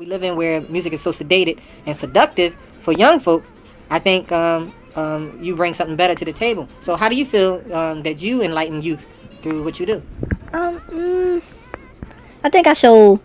we live in where music is so sedated and seductive for young folks, I think you bring something better to the table. So how do you feel that you enlighten youth through what you do? I think I show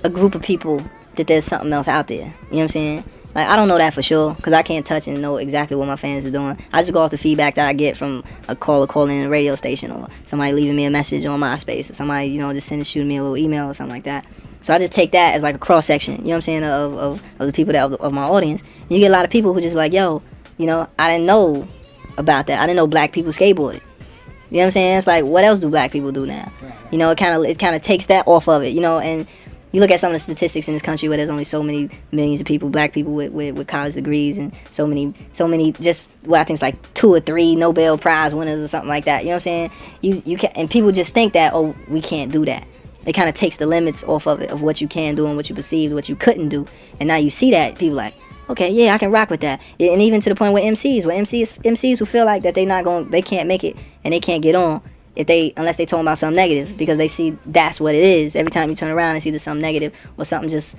a group of people that there's something else out there. You know what I'm saying? Like, I don't know that for sure, because I can't touch and know exactly what my fans are doing. I just go off the feedback that I get from a caller calling in a radio station, or somebody leaving me a message on MySpace, or somebody, just shooting me a little email or something like that. So I just take that as like a cross-section, you know what I'm saying, of the people of my audience. And you get a lot of people who just be like, yo, I didn't know about that. I didn't know black people skateboarded. You know what I'm saying? It's like, what else do black people do now? Right. It kind of takes that off of it, and you look at some of the statistics in this country where there's only so many millions of people, black people with college degrees, and so many just what I think is like 2 or 3 Nobel Prize winners or something like that. You know what I'm saying? You can, and people just think that, oh, we can't do that. It kind of takes the limits off of it, of what you can do and what you perceive, what you couldn't do. And now you see that, people like, okay, yeah, I can rock with that. And even to the point with MCs who feel like that they can't make it and they can't get on unless they talking about something negative, because they see that's what it is. Every time you turn around, it's either something negative or something just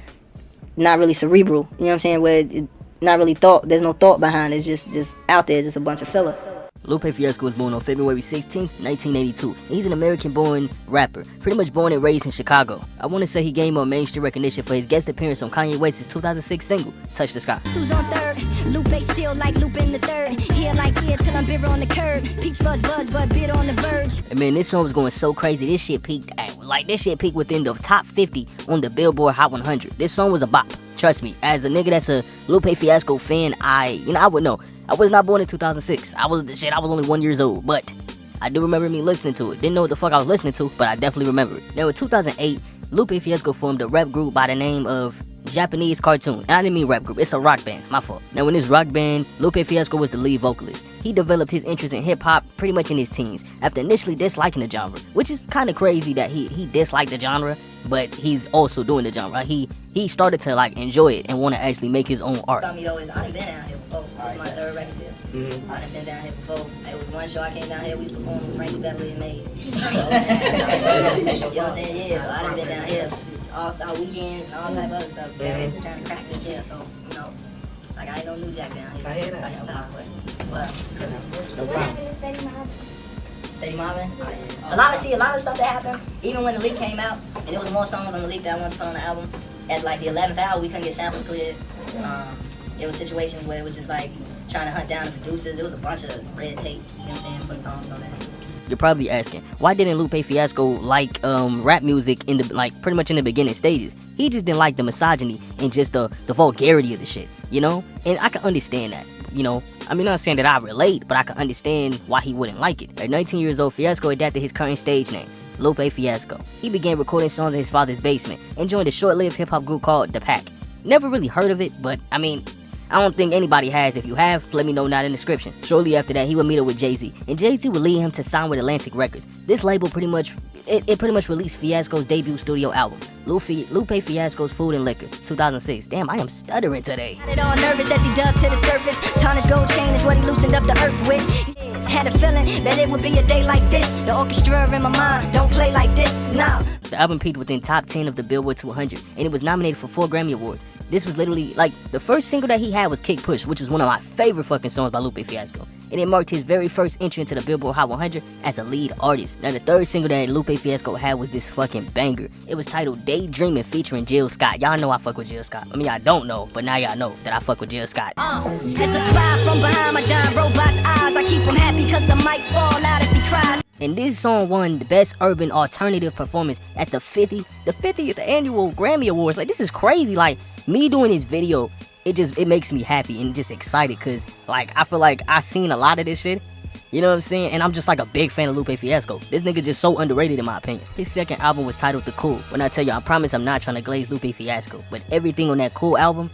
not really cerebral. You know what I'm saying? Where it not really thought. There's no thought behind it. It's just out there, just a bunch of filler. Lupe Fiasco was born on February 16, 1982, and he's an American-born rapper, pretty much born and raised in Chicago. I want to say he gained more mainstream recognition for his guest appearance on Kanye West's 2006 single, Touch the Sky. Who's on third? Lupe still like Lupe in the third. Here like here till I'm bitter on the curb. Peach buzz, but bitter on the verge. And man, this song was going so crazy. This shit peaked within the top 50 on the Billboard Hot 100. This song was a bop. Trust me, as a nigga that's a Lupe Fiasco fan, I would know. I was not born in 2006. I was only 1 year old, but I do remember me listening to it. Didn't know what the fuck I was listening to, but I definitely remember it. Now in 2008, Lupe Fiasco formed a rap group by the name of Japanese Cartoon. And I didn't mean rap group, it's a rock band, my fault. Now in this rock band, Lupe Fiasco was the lead vocalist. He developed his interest in hip-hop pretty much in his teens, after initially disliking the genre, which is kind of crazy that he disliked the genre, but he's also doing the genre. He started to like enjoy it and want to actually make his own art. I done been down here before. This is my 3rd record deal. I done been down here before. There was one show I came down here, we used to perform with Frankie Beverly and Maze. You know what I'm saying? Yeah, so I done been down here all-star weekends and all type of other stuff. Down here trying to crack this here, so, like I ain't no New Jack down here. I hear that. What happened to Steady Mobbin'? Steady Mobbin'? A lot of stuff that happened, even when the leak came out, and there was more songs on the leak that I wanted to put on the album. At like the 11th hour, we couldn't get samples cleared. It was situations where it was just like trying to hunt down the producers. There was a bunch of red tape, you know what I'm saying, putting songs on that. You're probably asking, why didn't Lupe Fiasco like rap music in the pretty much in the beginning stages? He just didn't like the misogyny and just the vulgarity of the shit, And I can understand that, I mean, not saying that I relate, but I can understand why he wouldn't like it. At 19 years old, Fiasco adapted his current stage name, Lupe Fiasco. He began recording songs in his father's basement and joined a short-lived hip-hop group called The Pack. Never really heard of it, but I mean, I don't think anybody has. If you have, let me know down in the description. Shortly after that, he would meet up with Jay-Z, and Jay-Z would lead him to sign with Atlantic Records. This label pretty much released Fiasco's debut studio album, Lupe Fiasco's Food and Liquor, 2006. Damn, I am stuttering today. Got it all nervous as he dug to the surface. Tarnished gold chain is what he loosened up the earth with. Had a feeling that it would be a day like this. The orchestra in my mind don't play like this, nah. The album peaked within top 10 of the Billboard 200, and it was nominated for 4 Grammy Awards. This was literally, like, the first single that he had was Kick Push, which is one of my favorite fucking songs by Lupe Fiasco. And it marked his very first entry into the Billboard Hot 100 as a lead artist. Now, the 3rd single that Lupe Fiasco had was this fucking banger. It was titled Daydreaming featuring Jill Scott. Y'all know I fuck with Jill Scott. I mean, I don't know, but now y'all know that I fuck with Jill Scott. It's a spy from behind my giant robot's eyes. I keep him happy cause I might fall out if he cries. And this song won the Best Urban Alternative Performance at the 50th Annual Grammy Awards. Like, this is crazy. Like, me doing this video, it makes me happy and just excited, because, like, I feel like I seen a lot of this shit. You know what I'm saying? And I'm just like a big fan of Lupe Fiasco. This nigga just so underrated in my opinion. His 2nd album was titled The Cool. When I tell you, I promise I'm not trying to glaze Lupe Fiasco, but everything on that Cool album,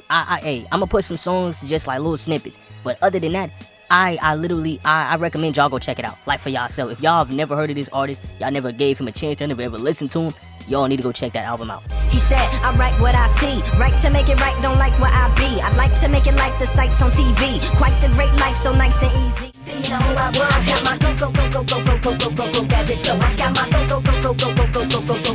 I'm gonna put some songs, just like little snippets. But other than that, I recommend y'all go check it out, like, for y'allself. If y'all have never heard of this artist, y'all never gave him a chance, y'all never ever listened to him, y'all need to go check that album out. He said, I write what I see, right to make it right, don't like what I be. I'd like to make it like the sights on TV, quite the great life, so nice and easy. in the whole wide world. I got my go gadget flow. I got my go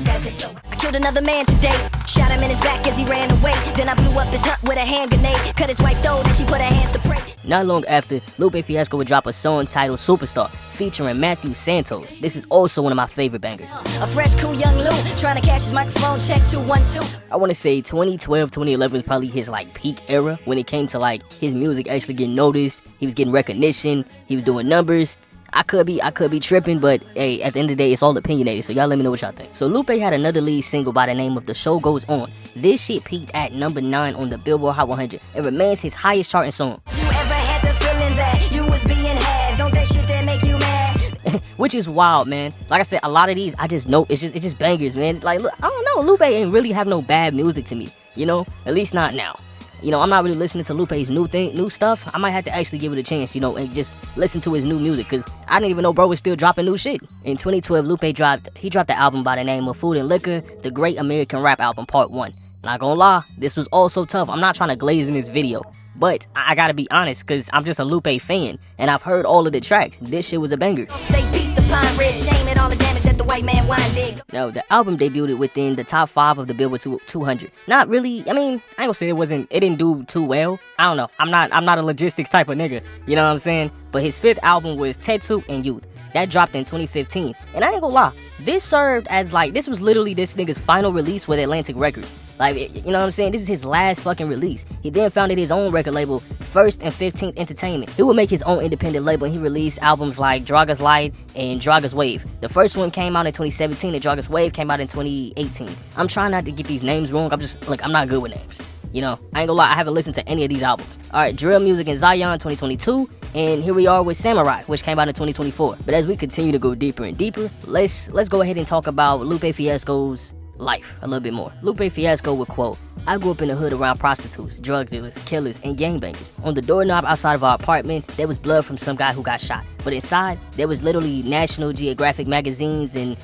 gadget flow. I killed another man today. Shot him in his back as he ran away. Then I blew up his hut with a hand grenade. Cut his wife throat and she put her hands to pray. Not long after, Lupe Fiasco would drop a song titled Superstar, featuring Matthew Santos. This is also one of my favorite bangers. A fresh, cool young Lou, trying to cash his microphone, check 212. I want to say 2012, 2011 was probably his like peak era when it came to like his music actually getting noticed. He was getting recognition. He was doing numbers. I could be tripping, but hey, at the end of the day, it's all opinionated, so y'all let me know what y'all think. So Lupe had another lead single by the name of The Show Goes On. This shit peaked at number 9 on the Billboard Hot 100 and remains his highest charting song. You ever had the feeling that you was being had? Don't that shit that make you mad? Which is wild, man. Like I said, a lot of these, I just know, it's just bangers, man. Like, look, I don't know, Lupe ain't really have no bad music to me, you know? At least not now. You know, I'm not really listening to Lupe's new stuff. I might have to actually give it a chance, you know, and just listen to his new music, because I didn't even know bro was still dropping new shit. In 2012, Lupe dropped the album by the name of Food and Liquor, The Great American Rap Album Part 1. Not gonna lie, this was also tough. I'm not trying to glaze in this video, but I gotta be honest, because I'm just a Lupe fan, and I've heard all of the tracks. This shit was a banger. Say peace to Pine Ridge, shame and all the damage that the white man wine did. No, the album debuted within the top 5 of the Billboard 200. Not really, I mean, I ain't gonna say it didn't do too well. I don't know, I'm not a logistics type of nigga, you know what I'm saying? But his 5th album was Tetsu and Youth. That dropped in 2015, and I ain't gonna lie, this served as like, this was literally this nigga's final release with Atlantic Records. Like, you know what I'm saying? This is his last fucking release. He then founded his own record label, First and 15th Entertainment. He would make his own independent label, and he released albums like Draga's Light and Draga's Wave. The first one came out in 2017, and Draga's Wave came out in 2018. I'm trying not to get these names wrong. I'm not good with names. You know, I ain't gonna lie, I haven't listened to any of these albums. Alright, Drill Music in Zion 2022, and here we are with Samurai, which came out in 2024. But as we continue to go deeper and deeper, let's go ahead and talk about Lupe Fiasco's life a little bit more. Lupe Fiasco would quote, "I grew up in the hood around prostitutes, drug dealers, killers, and gangbangers. On the doorknob outside of our apartment, there was blood from some guy who got shot. But inside, there was literally National Geographic magazines and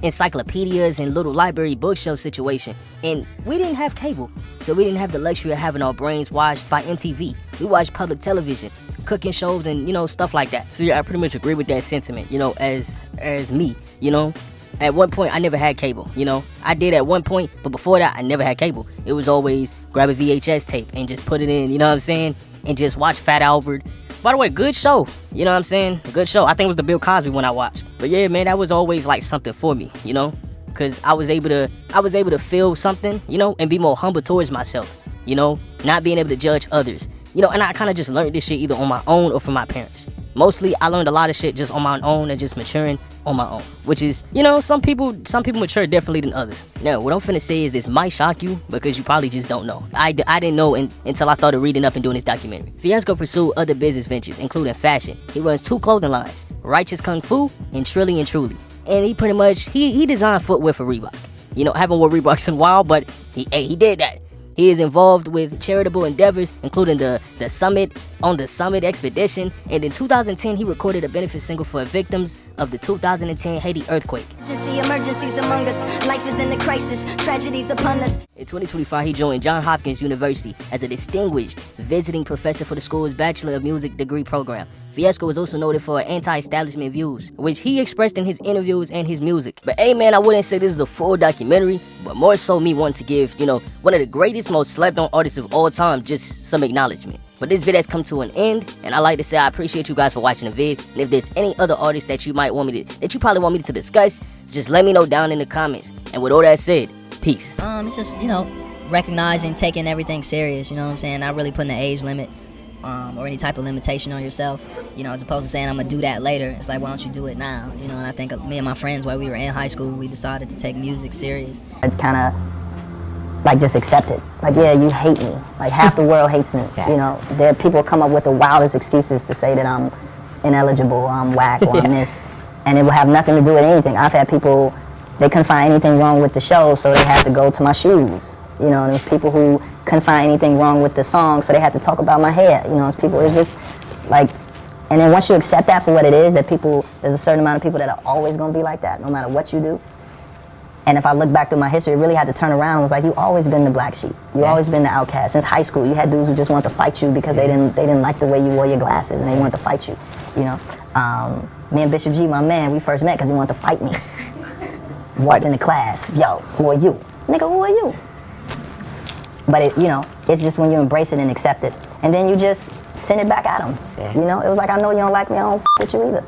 encyclopedias and little library bookshelf situation. And we didn't have cable, so we didn't have the luxury of having our brains washed by MTV. We watched public television, cooking shows, and, you know, stuff like that." So yeah, I pretty much agree with that sentiment, you know, as me, you know. At one point, I never had cable, you know. I did at one point, but before that, I never had cable. It was always grab a VHS tape and just put it in, you know what I'm saying? And just watch Fat Albert. By the way, good show, you know what I'm saying? Good show. I think it was the Bill Cosby one I watched. But yeah, man, that was always like something for me, you know? Because I was able to feel something, you know, and be more humble towards myself, you know? Not being able to judge others, you know? And I kind of just learned this shit either on my own or from my parents. Mostly, I learned a lot of shit just on my own and just maturing on my own. Which is, you know, some people mature differently than others. Now, what I'm finna say is this might shock you because you probably just don't know. I didn't know until I started reading up and doing this documentary. Fiasco pursued other business ventures, including fashion. He runs 2 clothing lines, Righteous Kung Fu and Trilly and Truly. And he pretty much, he designed footwear for Reebok. You know, haven't worn Reeboks in a while, but he did that. He is involved with charitable endeavors, including the Summit Expedition, and in 2010, he recorded a benefit single for victims of the 2010 Haiti earthquake. Emergencies among us, life is in a crisis, tragedies upon us. In 2025, he joined Johns Hopkins University as a distinguished visiting professor for the school's Bachelor of Music degree program. Fiasco is also noted for anti-establishment views, which he expressed in his interviews and his music. But hey man, I wouldn't say this is a full documentary, but more so me wanting to give, you know, one of the greatest, most slept on artists of all time, just some acknowledgement. But this vid has come to an end, and I like to say I appreciate you guys for watching the vid. And if there's any other artists that you probably want me to discuss, just let me know down in the comments. And with all that said, peace. It's just, you know, recognizing, taking everything serious, you know what I'm saying? Not really putting an age limit or any type of limitation on yourself, you know, as opposed to saying I'm gonna do that later. It's like, why don't you do it now, you know? And I think me and my friends, while we were in high school, we decided to take music serious. I kind of like just accept it. Like, yeah, you hate me. Like half the world hates me. Yeah. You know, there people come up with the wildest excuses to say that I'm ineligible, or I'm whack, or I'm this, and it will have nothing to do with anything. I've had people, they couldn't find anything wrong with the show, so they had to go to my shoes. You know, and there's people who couldn't find anything wrong with the song, so they had to talk about my hair. You know, it's people, it's just like, and then once you accept that for what it is, that people, there's a certain amount of people that are always going to be like that, no matter what you do. And if I look back through my history, it really had to turn around and was like, you've always been the black sheep. You've always been the outcast. Since high school, you had dudes who just wanted to fight you because they didn't like the way you wore your glasses and they wanted to fight you. You know, me and Bishop G, my man, we first met because he wanted to fight me. Walked into class, yo, who are you? Nigga, who are you? But it, you know, it's just when you embrace it and accept it, and then you just send it back at him. Yeah. You know, it was like, I know you don't like me, I don't f with you either.